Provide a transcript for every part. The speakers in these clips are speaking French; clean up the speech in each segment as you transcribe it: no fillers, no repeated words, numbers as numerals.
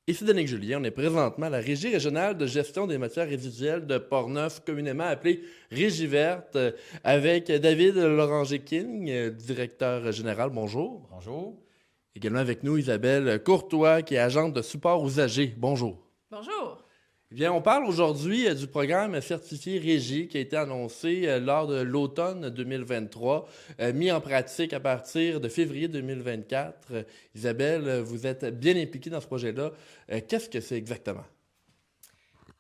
Ici Danick Julien, on est présentement à la Régie régionale de gestion des matières résiduelles de Portneuf, communément appelée Régie verte, avec David Loranger-King, directeur général. Bonjour. Bonjour. Également avec nous Isabelle Courtois, qui est agente de support usagers. Bonjour. Bonjour. Eh bien, on parle aujourd'hui du programme certifié Régie qui a été annoncé lors de l'automne 2023, mis en pratique à partir de février 2024. Isabelle, vous êtes bien impliquée dans ce projet-là. Qu'est-ce que c'est exactement?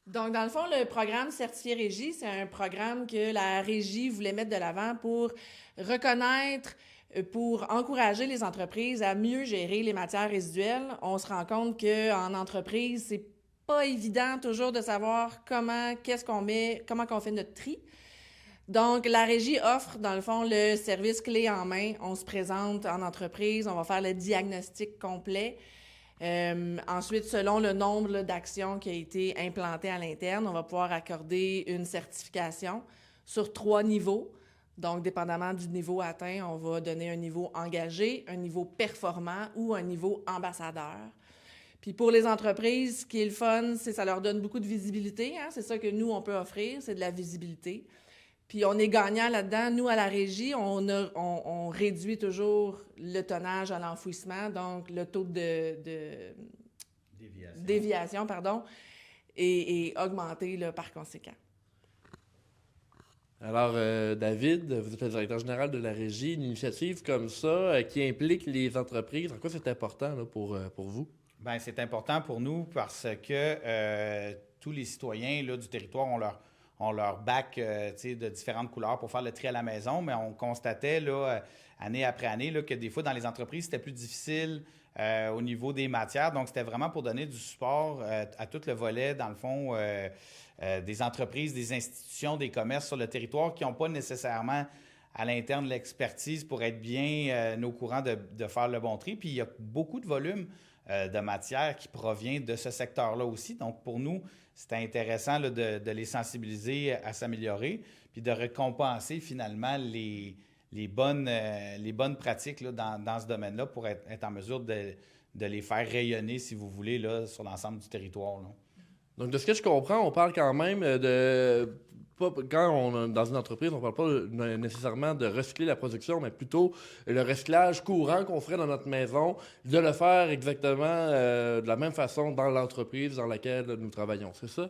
Donc, dans le fond, le programme Certifié Régie, c'est un programme que la Régie voulait mettre de l'avant pour reconnaître, pour encourager les entreprises à mieux gérer les matières résiduelles. On se rend compte qu'en entreprise, c'est pas évident toujours de savoir qu'est-ce qu'on met, comment qu'on fait notre tri. Donc, la Régie offre, dans le fond, le service clé en main. On se présente en entreprise, on va faire le diagnostic complet. Ensuite, selon le nombre d'actions qui a été implanté à l'interne, on va pouvoir accorder une certification sur 3 niveaux. Donc, dépendamment du niveau atteint, on va donner un niveau engagé, un niveau performant ou un niveau ambassadeur. Puis pour les entreprises, ce qui est le fun, c'est que ça leur donne beaucoup de visibilité. Hein? C'est ça que nous, on peut offrir, c'est de la visibilité. Puis on est gagnant là-dedans. Nous, à la Régie, on réduit toujours le tonnage à l'enfouissement, donc le taux de déviation est augmenté là, par conséquent. Alors, David, vous êtes le directeur général de la Régie. Une initiative comme ça qui implique les entreprises, en quoi c'est important là, pour vous? Bien, c'est important pour nous parce que tous les citoyens là, du territoire ont leur bac de différentes couleurs pour faire le tri à la maison, mais on constatait là, année après année là, que des fois, dans les entreprises, c'était plus difficile au niveau des matières. Donc, c'était vraiment pour donner du support à tout le volet, dans le fond, des entreprises, des institutions, des commerces sur le territoire qui n'ont pas nécessairement à l'interne l'expertise pour être bien au courant de faire le bon tri. Puis, il y a beaucoup de volume de matière qui provient de ce secteur-là aussi. Donc, pour nous, c'était intéressant là, de les sensibiliser à s'améliorer, puis de récompenser finalement les bonnes pratiques là, dans ce domaine-là pour être en mesure de les faire rayonner, si vous voulez, là, sur l'ensemble du territoire, là. Donc, de ce que je comprends, on parle quand même quand on est dans une entreprise, on ne parle pas nécessairement de recycler la production, mais plutôt le recyclage courant qu'on ferait dans notre maison, de le faire exactement de la même façon dans l'entreprise dans laquelle nous travaillons. C'est ça?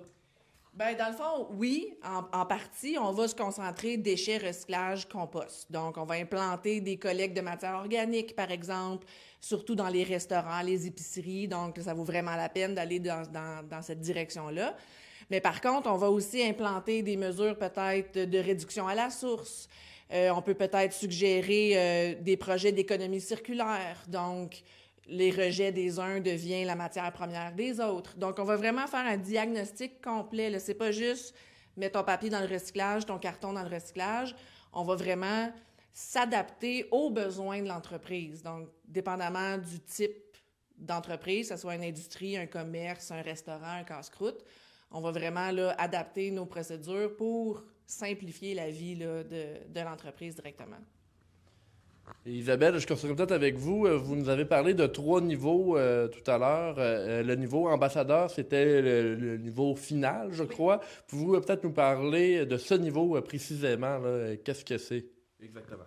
Bien, dans le fond, oui, en partie, on va se concentrer déchets, recyclage, compost. Donc, on va implanter des collectes de matières organiques, par exemple, surtout dans les restaurants, les épiceries. Donc, ça vaut vraiment la peine d'aller dans cette direction-là. Mais par contre, on va aussi implanter des mesures peut-être de réduction à la source. On peut peut-être suggérer des projets d'économie circulaire. Donc, les rejets des uns deviennent la matière première des autres. Donc, on va vraiment faire un diagnostic complet. Ce n'est pas juste mettre ton papier dans le recyclage, ton carton dans le recyclage. On va vraiment s'adapter aux besoins de l'entreprise. Donc, dépendamment du type d'entreprise, que ce soit une industrie, un commerce, un restaurant, un casse-croûte, on va vraiment là, adapter nos procédures pour simplifier la vie là, de l'entreprise directement. Isabelle, je continuerai peut-être avec vous. Vous nous avez parlé de 3 niveaux tout à l'heure. Le niveau ambassadeur, c'était le niveau final, je crois. Pouvez-vous peut-être nous parler de ce niveau précisément? Là? Qu'est-ce que c'est exactement?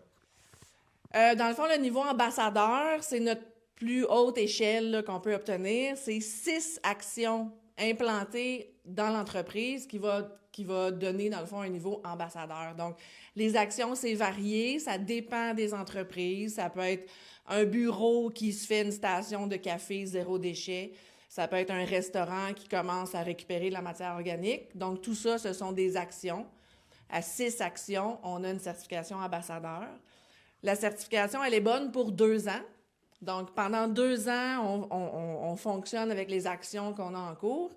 Dans le fond, le niveau ambassadeur, c'est notre plus haute échelle là, qu'on peut obtenir. C'est 6 actions implantées dans l'entreprise qui va donner, dans le fond, un niveau ambassadeur. Donc, les actions, c'est varié, ça dépend des entreprises. Ça peut être un bureau qui se fait une station de café zéro déchet. Ça peut être un restaurant qui commence à récupérer de la matière organique. Donc, tout ça, ce sont des actions. À 6 actions, on a une certification ambassadeur. La certification, elle est bonne pour 2 ans. Donc, pendant 2 ans, on fonctionne avec les actions qu'on a en cours.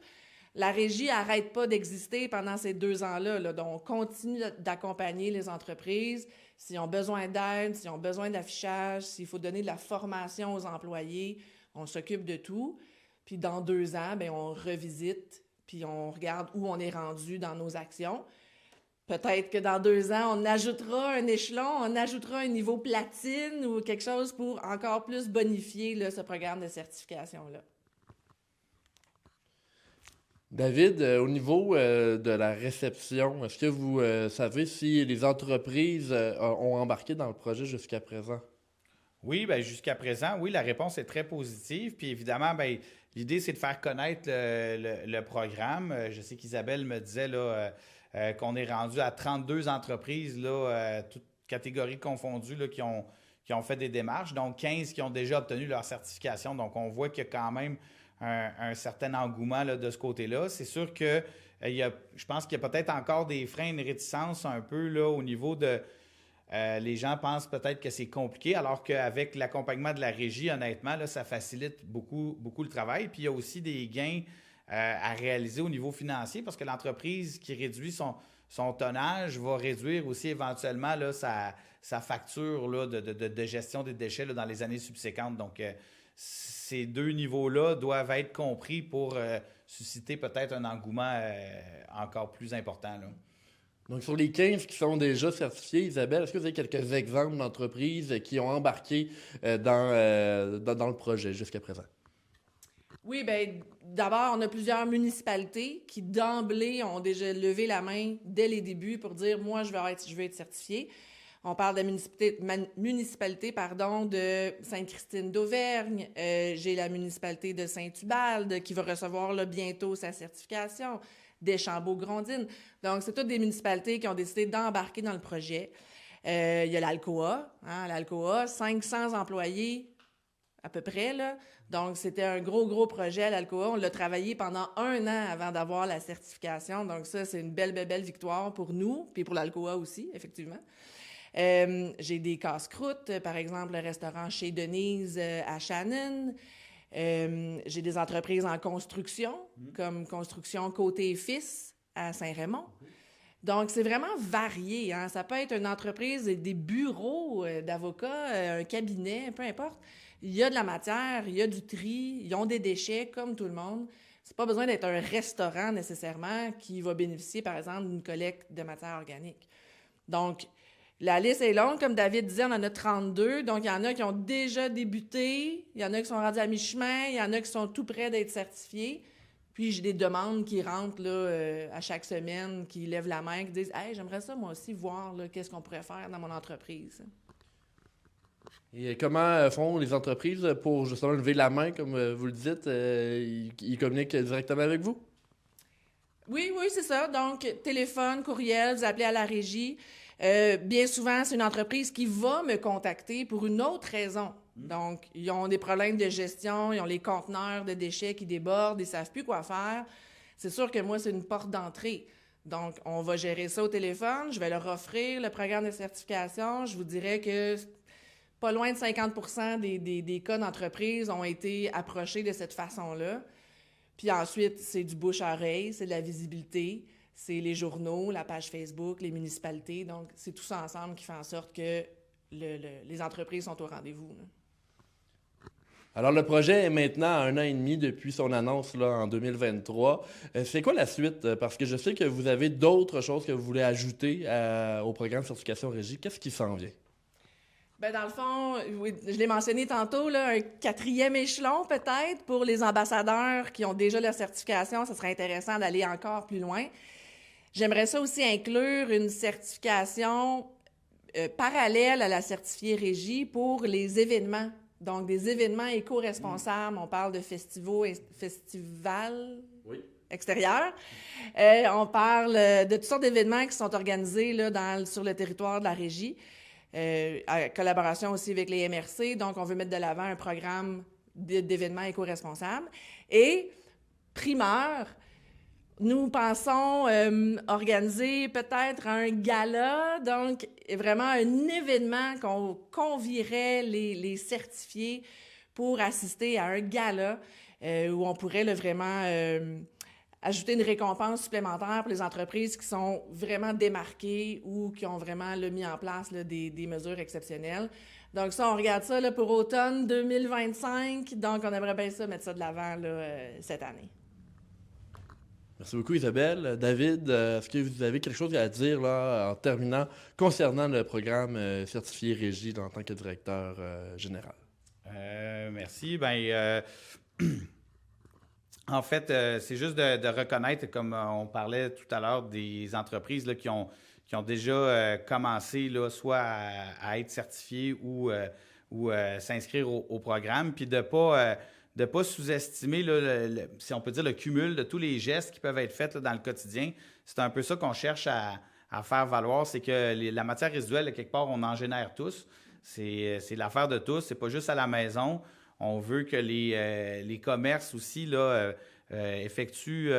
La Régie n'arrête pas d'exister pendant ces 2 ans-là. Là. Donc, on continue d'accompagner les entreprises s'ils ont besoin d'aide, s'ils ont besoin d'affichage, s'il faut donner de la formation aux employés. On s'occupe de tout. Puis, dans 2 ans, bien, on revisite, puis on regarde où on est rendu dans nos actions. Peut-être que dans 2 ans, on ajoutera un échelon, on ajoutera un niveau platine ou quelque chose pour encore plus bonifier là, ce programme de certification-là. David, au niveau de la réception, est-ce que vous savez si les entreprises ont embarqué dans le projet jusqu'à présent? Oui, bien, jusqu'à présent, oui, la réponse est très positive. Puis évidemment, bien, l'idée, c'est de faire connaître le programme. Je sais qu'Isabelle me disait là, qu'on est rendu à 32 entreprises, là, toutes catégories confondues, là, qui ont fait des démarches, donc 15 qui ont déjà obtenu leur certification. Donc, on voit qu'il y a quand même un certain engouement là, de ce côté-là. C'est sûr que je pense qu'il y a peut-être encore des freins, une réticence un peu là, au niveau de... les gens pensent peut-être que c'est compliqué, alors qu'avec l'accompagnement de la régie, honnêtement, là, ça facilite beaucoup, beaucoup le travail. Puis il y a aussi des gains à réaliser au niveau financier parce que l'entreprise qui réduit son tonnage va réduire aussi éventuellement là, sa facture là, de gestion des déchets là, dans les années subséquentes. Donc, ces deux niveaux-là doivent être compris pour susciter peut-être un engouement encore plus important, là. Donc, sur les 15 qui sont déjà certifiés, Isabelle, est-ce que vous avez quelques exemples d'entreprises qui ont embarqué dans le projet jusqu'à présent? Oui, bien, d'abord, on a plusieurs municipalités qui, d'emblée, ont déjà levé la main dès les débuts pour dire « Moi, je veux être certifié ». On parle de la municipalité de Sainte-Christine d'Auvergne. J'ai la municipalité de Saint-Ubalde qui va recevoir là, bientôt sa certification. Deschambault-Grondines. Donc, c'est toutes des municipalités qui ont décidé d'embarquer dans le projet. Il y a l'Alcoa. L'Alcoa, 500 employés à peu près, là. Donc, c'était un gros projet à l'Alcoa. On l'a travaillé pendant 1 an avant d'avoir la certification. Donc, ça, c'est une belle victoire pour nous, puis pour l'Alcoa aussi, effectivement. J'ai des casse-croûtes, par exemple, le restaurant Chez Denise à Shannon. J'ai des entreprises en construction, comme Construction Côté-Fils à Saint-Raymond. Donc, c'est vraiment varié. Hein? Ça peut être une entreprise, des bureaux d'avocats, un cabinet, peu importe. Il y a de la matière, il y a du tri, ils ont des déchets comme tout le monde. C'est pas besoin d'être un restaurant nécessairement qui va bénéficier, par exemple, d'une collecte de matière organique. Donc, la liste est longue. Comme David disait, on en a 32. Donc, il y en a qui ont déjà débuté. Il y en a qui sont rendus à mi-chemin. Il y en a qui sont tout près d'être certifiés. Puis, j'ai des demandes qui rentrent là, à chaque semaine, qui lèvent la main, qui disent « Hey, j'aimerais ça, moi aussi, voir là, qu'est-ce qu'on pourrait faire dans mon entreprise. » Et comment font les entreprises pour justement lever la main, comme vous le dites? Ils communiquent directement avec vous? Oui, c'est ça. Donc, téléphone, courriel, vous appelez à la régie. Bien souvent, c'est une entreprise qui va me contacter pour une autre raison. Donc, ils ont des problèmes de gestion, ils ont les conteneurs de déchets qui débordent, ils ne savent plus quoi faire. C'est sûr que moi, c'est une porte d'entrée. Donc, on va gérer ça au téléphone, je vais leur offrir le programme de certification. Je vous dirais que pas loin de 50% des cas d'entreprise ont été approchés de cette façon-là. Puis ensuite, c'est du bouche à oreille, c'est de la visibilité. C'est les journaux, la page Facebook, les municipalités. Donc, c'est tout ça ensemble qui fait en sorte que les entreprises sont au rendez-vous, là. Alors, le projet est maintenant à 1 an et demi depuis son annonce là, en 2023. C'est quoi la suite? Parce que je sais que vous avez d'autres choses que vous voulez ajouter au programme de certification régie. Qu'est-ce qui s'en vient? Bien, dans le fond, oui, je l'ai mentionné tantôt, là, un 4e échelon peut-être pour les ambassadeurs qui ont déjà leur certification. Ça serait intéressant d'aller encore plus loin. J'aimerais ça aussi inclure une certification parallèle à la certifiée régie pour les événements. Donc, des événements éco-responsables. On parle de festivals extérieurs. On parle de toutes sortes d'événements qui sont organisés là, sur le territoire de la régie, en collaboration aussi avec les MRC. Donc, on veut mettre de l'avant un programme d'événements éco-responsables. Et, primeur, nous pensons organiser peut-être un gala, donc vraiment un événement qu'on convierait les certifiés pour assister à un gala où on pourrait là, vraiment ajouter une récompense supplémentaire pour les entreprises qui sont vraiment démarquées ou qui ont vraiment là, mis en place là, des mesures exceptionnelles. Donc ça, on regarde ça là, pour automne 2025, donc on aimerait bien ça mettre ça de l'avant là, cette année. Merci beaucoup, Isabelle. David, est-ce que vous avez quelque chose à dire là, en terminant concernant le programme certifié régie en tant que directeur général? Merci. Bien, En fait, c'est juste de reconnaître, comme on parlait tout à l'heure, des entreprises là, qui ont déjà commencé là, soit à être certifiées ou s'inscrire au programme, puis de pas sous-estimer, là, si on peut dire, le cumul de tous les gestes qui peuvent être faits là, dans le quotidien. C'est un peu ça qu'on cherche à faire valoir, c'est que la matière résiduelle, quelque part, on en génère tous. C'est l'affaire de tous, c'est pas juste à la maison. On veut que les commerces aussi là, effectuent,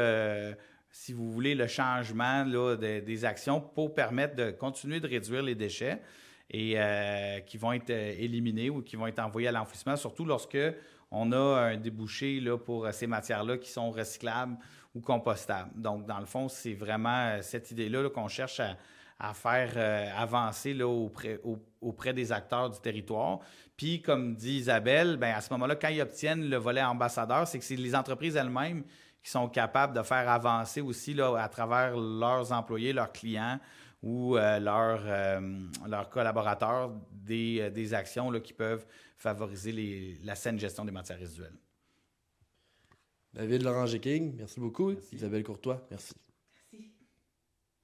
si vous voulez, le changement là, des actions pour permettre de continuer de réduire les déchets et qui vont être éliminés ou qui vont être envoyés à l'enfouissement, surtout lorsque on a un débouché là, pour ces matières-là qui sont recyclables ou compostables. Donc, dans le fond, c'est vraiment cette idée-là là, qu'on cherche à faire avancer là, auprès des acteurs du territoire. Puis, comme dit Isabelle, bien, à ce moment-là, quand ils obtiennent le volet ambassadeur, c'est que c'est les entreprises elles-mêmes qui sont capables de faire avancer aussi là, à travers leurs employés, leurs clients ou leurs collaborateurs des actions là, qui peuvent favoriser la saine gestion des matières résiduelles. David Loranger-King, merci beaucoup. Merci. Isabelle Courtois, merci.